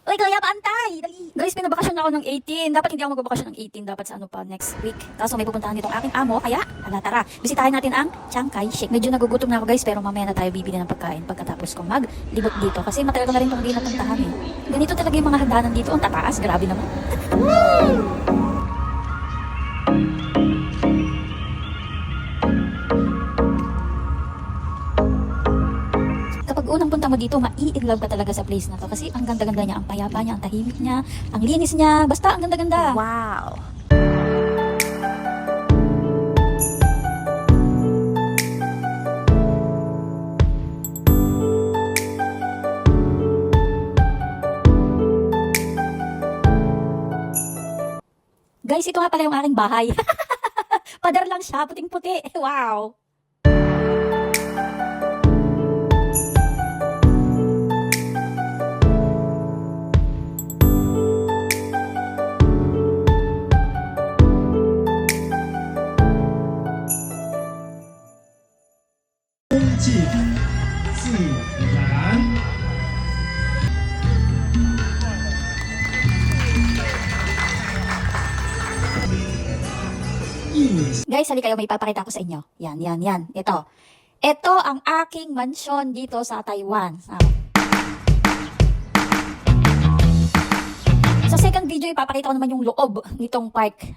Uy, kaya paantay! Dali! Guys, pinabakasyon na ako ng 18. Dapat hindi ako magbabakasyon ng 18. Dapat sa ano pa, next week. Kaso may pupuntahan nitong aking amo. Kaya, tara. Bisitahin natin ang Chiang Kai-shek. Medyo nagugutom na ako guys, pero mamaya na tayo bibili ng pagkain pagkatapos kong maglibot dito. Kasi matagal ko na rin itong di napuntahan eh. Ganito talaga yung mga hagdanan dito. Ang tataas. Grabe naman. Kapag unang punta mo dito, mai-inlove ka talaga sa place na to. Kasi ang ganda-ganda niya, ang payapa niya, ang tahimik niya, ang linis niya. Basta ang ganda-ganda. Wow. Guys, ito nga pala yung aking bahay. Pader lang siya, puting-puti. Wow! Guys, halika kayo, may papakita ko sa inyo. Yan. Ito. Ito ang aking mansyon dito sa Taiwan. Sa second video, ipapakita ko naman yung loob nitong park.